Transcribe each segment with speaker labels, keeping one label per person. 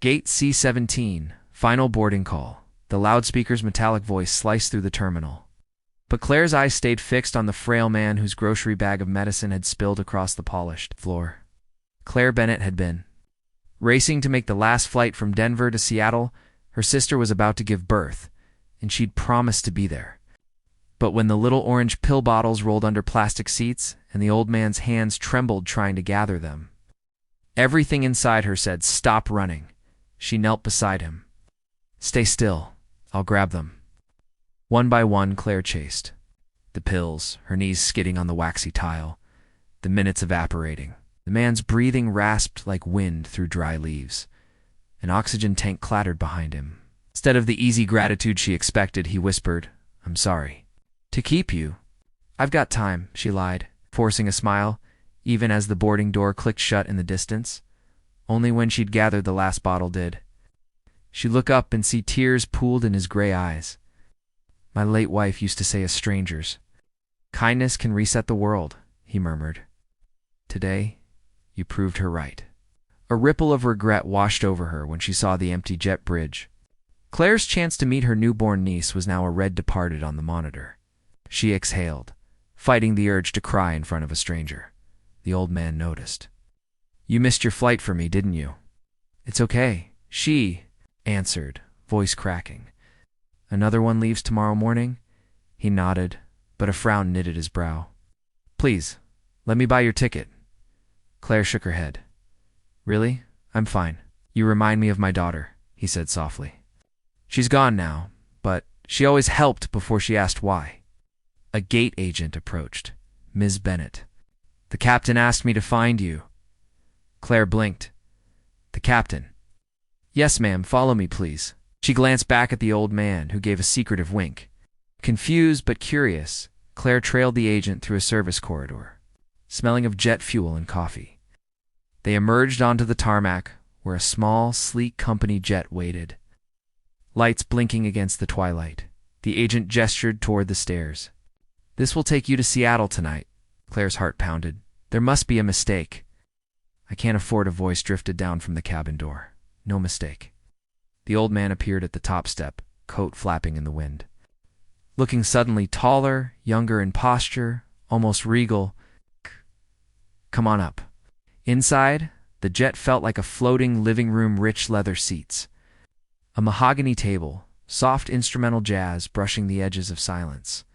Speaker 1: Gate C-17, final boarding call. The loudspeaker's metallic voice sliced through the terminal. But Claire's eyes stayed fixed on the frail man whose grocery bag of medicine had spilled across the polished floor. Claire Bennett had been racing to make the last flight from Denver to Seattle. Her sister was about to give birth, and she'd promised to be there. But when the little orange pill bottles rolled under plastic seats and the old man's hands trembled trying to gather them, everything inside her said, "Stop running." She knelt beside him. "Stay still. I'll grab them." One by one, Claire chased. The pills, her knees skidding on the waxy tile, the minutes evaporating. The man's breathing rasped like wind through dry leaves. An oxygen tank clattered behind him. Instead of the easy gratitude she expected, he whispered, "I'm sorry." "To keep you." "I've got time," she lied, forcing a smile, even as the boarding door clicked shut in the distance. Only when she'd gathered the last bottle did she'd look up and see tears pooled in his gray eyes. "My late wife used to say as strangers, 'Kindness can reset the world,'" he murmured. "Today, you proved her right." A ripple of regret washed over her when she saw the empty jet bridge. Claire's chance to meet her newborn niece was now a red departed on the monitor. She exhaled, fighting the urge to cry in front of a stranger. The old man noticed. "You missed your flight for me, didn't you?" "It's okay," she answered, voice cracking. "Another one leaves tomorrow morning?" He nodded, but a frown knitted his brow. "Please, let me buy your ticket." Claire shook her head. "Really? I'm fine. You remind me of my daughter," he said softly. "She's gone now, but she always helped before she asked why." A gate agent approached. "Ms. Bennett. The captain asked me to find you." Claire blinked. "The captain?" "Yes, ma'am. Follow me, please." She glanced back at the old man, who gave a secretive wink. Confused but curious, Claire trailed the agent through a service corridor, smelling of jet fuel and coffee. They emerged onto the tarmac, where a small, sleek company jet waited. Lights blinking against the twilight. The agent gestured toward the stairs. "This will take you to Seattle tonight." Claire's heart pounded. There must be a mistake. "I can't afford," a voice drifted down from the cabin door. "No mistake." The old man appeared at the top step, coat flapping in the wind. Looking suddenly taller, younger in posture, almost regal. "Come on up." Inside, the jet felt like a floating living room, rich leather seats. A mahogany table, soft instrumental jazz brushing the edges of silence.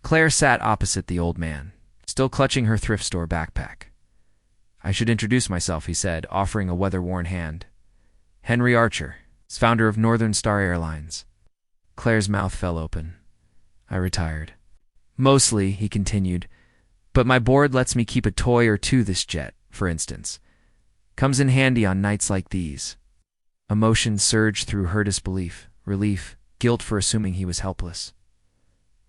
Speaker 1: Claire sat opposite the old man, still clutching her thrift store backpack. "I should introduce myself," he said, offering a weather-worn hand. "Henry Archer, founder of Northern Star Airlines." Claire's mouth fell open. "I retired." "Mostly," he continued, "but my board lets me keep a toy or two. This jet, for instance, comes in handy on nights like these." Emotion surged through her disbelief, relief, guilt for assuming he was helpless.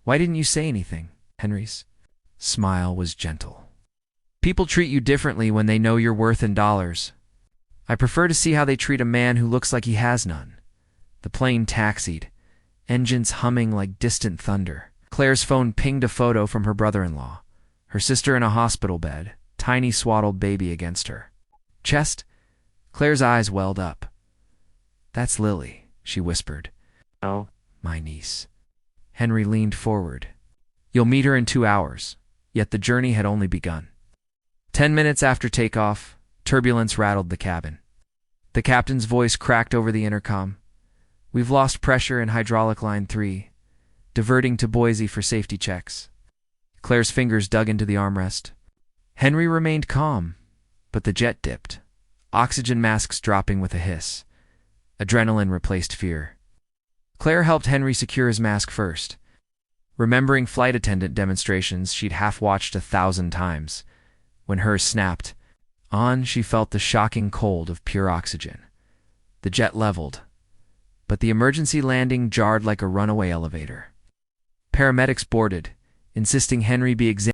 Speaker 1: "Why didn't you say anything?" Henry's smile was gentle. "People treat you differently when they know your worth in dollars. I prefer to see how they treat a man who looks like he has none." The plane taxied, engines humming like distant thunder. Claire's phone pinged a photo from her brother-in-law, her sister in a hospital bed, tiny swaddled baby against her chest. Claire's eyes welled up. "That's Lily," she whispered. "Oh, my niece." Henry leaned forward. "You'll meet her in 2 hours." Yet the journey had only begun. 10 minutes after takeoff, turbulence rattled the cabin. The captain's voice cracked over the intercom. "We've lost pressure in hydraulic line 3, diverting to Boise for safety checks." Claire's fingers dug into the armrest. Henry remained calm, but the jet dipped, oxygen masks dropping with a hiss. Adrenaline replaced fear. Claire helped Henry secure his mask first. Remembering flight attendant demonstrations she'd half-watched 1,000 times, when hers snapped on, she felt the shocking cold of pure oxygen. The jet leveled, but the emergency landing jarred like a runaway elevator. Paramedics boarded, insisting Henry be examined